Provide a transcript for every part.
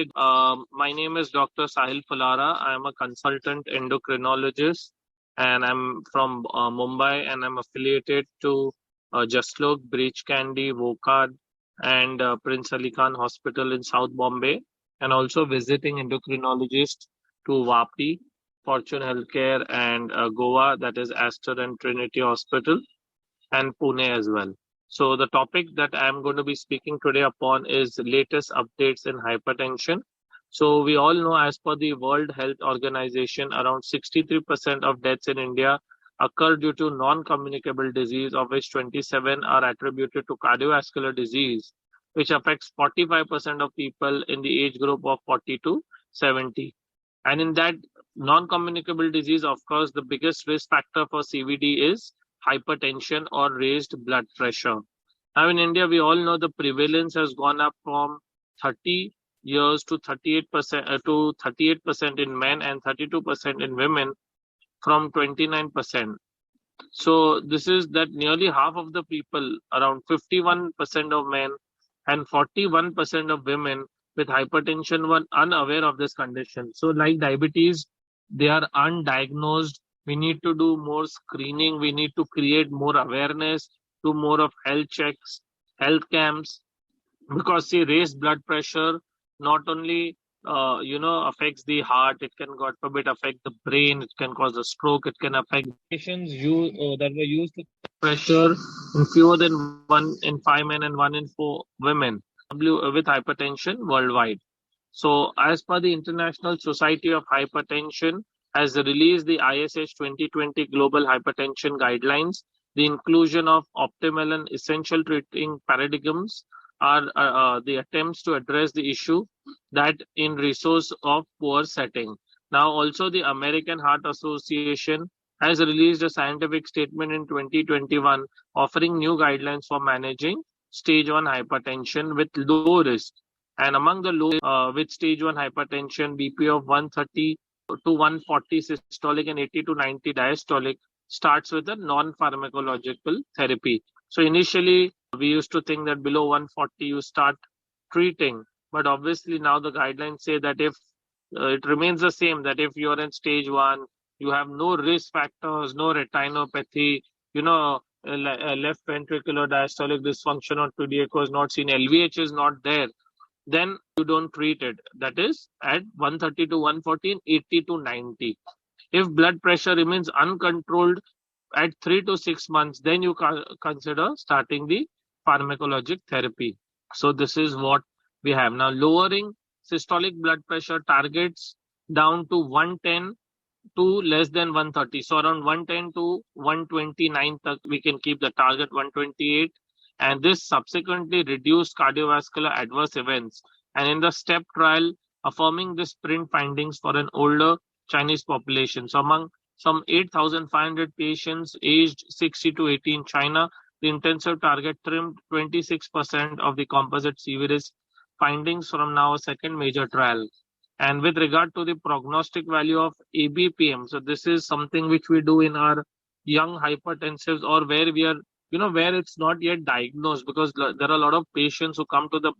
Namaste. My name is Dr. Sahil Fulara. I am a consultant endocrinologist and I'm from Mumbai and I'm affiliated to Jaslok, Breach Candy, Vokad and Prince Ali Khan Hospital in South Bombay and also visiting endocrinologist to Vapi, Fortune Healthcare and Goa, that is Aster and Trinity Hospital and Pune as well. So the topic that I'm going to be speaking today upon is latest updates in hypertension. So we all know, as per the World Health Organization, around 63% of deaths in India occur due to non-communicable disease, of which 27 are attributed to cardiovascular disease, which affects 45% of people in the age group of 40 to 70. And in that non-communicable disease, of course, the biggest risk factor for CVD is hypertension or raised blood pressure. Now, in India, we all know the prevalence has gone up from 30 years to 38% in men and 32% in women from 29%. So this is that nearly half of the people, around 51% of men and 41% of women with hypertension were unaware of this condition. So like diabetes, they are undiagnosed. We need to do more screening. We need to create more awareness, do more of health checks, health camps, because see, raised blood pressure not only affects the heart, it can, God forbid, affect the brain, it can cause a stroke, it can affect patients that were used to pressure in fewer than 1 in 5 men and 1 in 4 women with hypertension worldwide. So as per the International Society of Hypertension has released the ISH 2020 Global Hypertension Guidelines, the inclusion of optimal and essential treating paradigms are the attempts to address the issue that in resource of poor setting. Now also the American Heart Association has released a scientific statement in 2021 offering new guidelines for managing stage 1 hypertension with low risk. And among the low with stage 1 hypertension, BP of 130 to 140 systolic and 80 to 90 diastolic starts with a non-pharmacological therapy. So initially, we used to think that below 140 you start treating, but obviously now the guidelines say that if it remains the same, that if you're in stage 1, you have no risk factors, no retinopathy, left ventricular diastolic dysfunction or PDAC is not seen, LVH is not there, then you don't treat it. That is at 130 to 140 and 80 to 90. If blood pressure remains uncontrolled at 3 to 6 months, then you consider starting the pharmacologic therapy. So this is what we have. Now lowering systolic blood pressure targets down to 110 to less than 130. So around 110 to 129, we can keep the target 128. And this subsequently reduced cardiovascular adverse events. And in the STEP trial, affirming the sprint findings for an older Chinese population. So among some 8,500 patients aged 60 to 80 in China, the intensive target trimmed 26% of the composite CVDs findings from now a second major trial. And with regard to the prognostic value of ABPM, so this is something which we do in our young hypertensives or where we are, where it's not yet diagnosed, because there are a lot of patients who come to the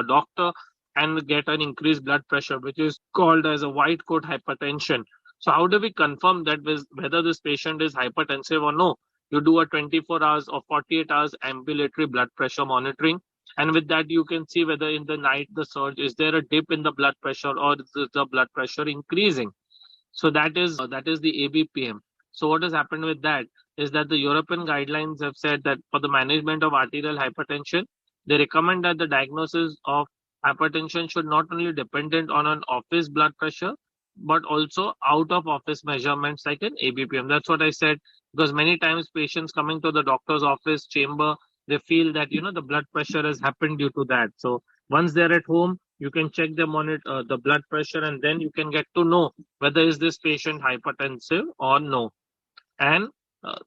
doctor and get an increased blood pressure, which is called as a white coat hypertension. So how do we confirm that whether this patient is hypertensive or no? You do a 24 hours or 48 hours ambulatory blood pressure monitoring. And with that, you can see whether in the night the surge, is there a dip in the blood pressure or is the blood pressure increasing? So that is the ABPM. So what has happened with that is that the European guidelines have said that for the management of arterial hypertension, they recommend that the diagnosis of hypertension should not only dependent on an office blood pressure, but also out of office measurements like an ABPM. That's what I said, because many times patients coming to the doctor's office chamber, they feel that, the blood pressure has happened due to that. So once they're at home, you can check them on it, the blood pressure, and then you can get to know whether is this patient hypertensive or no. And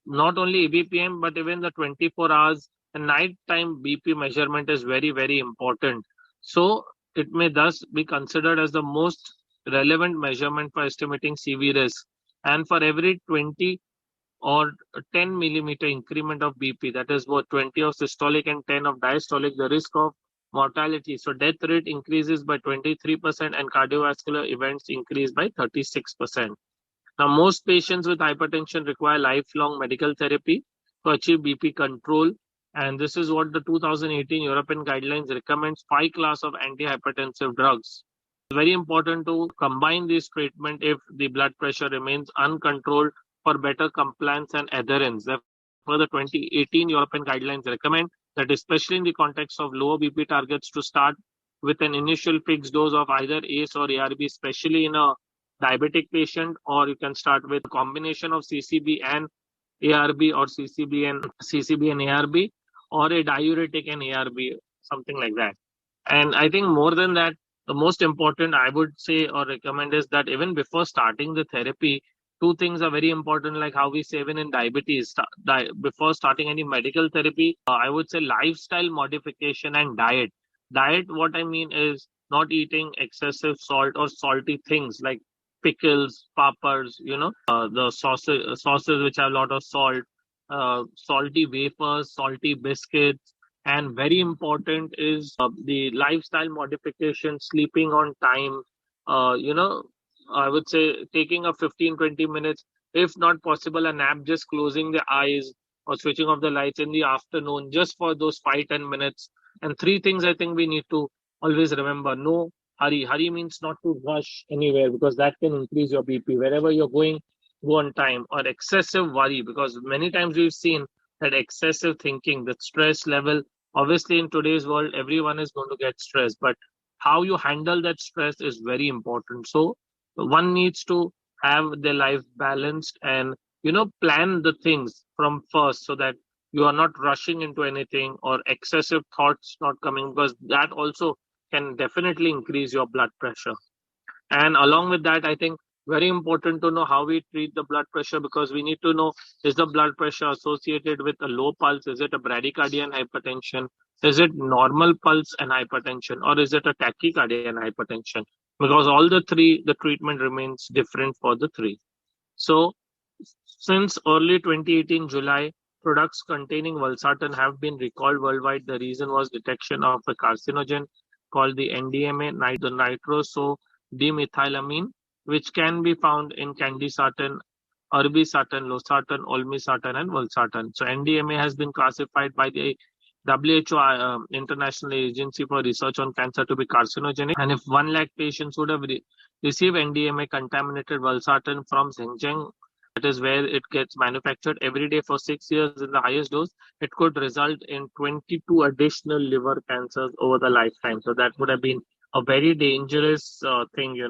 not only ABPM, but even the 24 hours and nighttime BP measurement is very, very important. So it may thus be considered as the most relevant measurement for estimating CV risk. And for every 20 or 10 millimeter increment of BP, that is both 20 of systolic and 10 of diastolic, the risk of mortality. So death rate increases by 23% and cardiovascular events increase by 36%. Now, most patients with hypertension require lifelong medical therapy to achieve BP control. And this is what the 2018 European guidelines recommends 5 classes of antihypertensive drugs. It's very important to combine this treatment if the blood pressure remains uncontrolled for better compliance and adherence. Therefore, the 2018 European guidelines recommend that, especially in the context of lower BP targets, to start with an initial fixed dose of either ACE or ARB, especially in a diabetic patient, or you can start with a combination of CCB and ARB, or CCB and ARB, or a diuretic and ARB, something like that. And I think more than that, the most important I would say or recommend is that even before starting the therapy, two things are very important, like how we say even in diabetes, before starting any medical therapy, I would say lifestyle modification and diet. Diet, what I mean is not eating excessive salt or salty things like pickles, papas, the sauces which have a lot of salt, salty wafers, salty biscuits, and very important is the lifestyle modification, sleeping on time. I would say taking a 15-20 minutes, if not possible a nap, just closing the eyes or switching off the lights in the afternoon just for those 5-10 minutes. And three things I think we need to always remember: no hurry means not to rush anywhere, because that can increase your BP. Wherever you're going, go on time. Or excessive worry, because many times we've seen that excessive thinking, the stress level. Obviously, in today's world, everyone is going to get stressed, but how you handle that stress is very important. So one needs to have their life balanced and plan the things from first, so that you are not rushing into anything or excessive thoughts not coming, because that also can definitely increase your blood pressure. And along with that, I think very important to know how we treat the blood pressure, because we need to know, is the blood pressure associated with a low pulse? Is it a bradycardia and hypertension? Is it normal pulse and hypertension? Or is it a tachycardia and hypertension? Because all the three, the treatment remains different for the three. So since early 2018 July, products containing valsartan have been recalled worldwide. The reason was detection of a carcinogen called the NDMA, the nitroso-dimethylamine, which can be found in candesartan, irbesartan, losartan, olmesartan, and valsartan. So NDMA has been classified by the WHO, International Agency for Research on Cancer, to be carcinogenic. And if 1 lakh patients would have received NDMA contaminated valsartan from Xinjiang, that is where it gets manufactured, every day for 6 years in the highest dose, it could result in 22 additional liver cancers over the lifetime. So that would have been a very dangerous thing,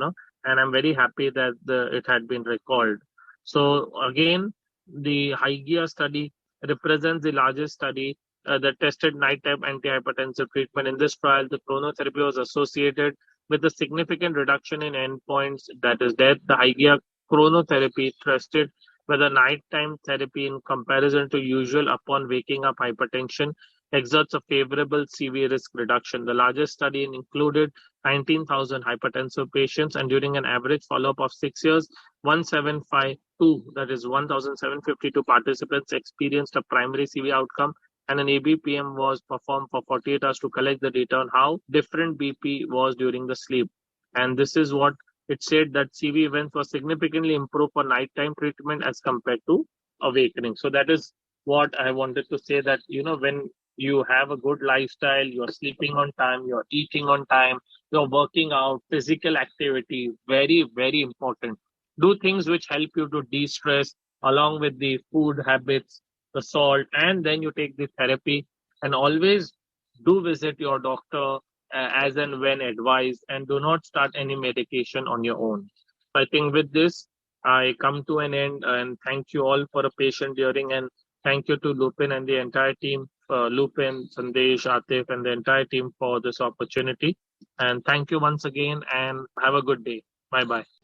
and I'm very happy that it had been recalled. So again, the HYGEA study represents the largest study that tested nighttime antihypertensive treatment. In this trial, the chronotherapy was associated with a significant reduction in endpoints, that is death. The HYGEA chronotherapy tested whether nighttime therapy, in comparison to usual upon waking up hypertension, exerts a favorable CV risk reduction. The largest study included 19,000 hypertensive patients, and during an average follow-up of 6 years, 1752, that is 1,752 participants experienced a primary CV outcome, and an ABPM was performed for 48 hours to collect the data on how different BP was during the sleep. And this is what it said, that CV events were significantly improved for nighttime treatment as compared to awakening. So that is what I wanted to say, that, when you have a good lifestyle, you're sleeping on time, you're eating on time, you're working out, physical activity, very, very important. Do things which help you to de-stress, along with the food habits, the salt, and then you take the therapy. And always do visit your doctor as and when advised, and do not start any medication on your own. So I think with this, I come to an end, and thank you all for a patient hearing, and thank you to Lupin and the entire team, Lupin, Sandesh, Atif, and the entire team for this opportunity. And thank you once again, and have a good day. Bye-bye.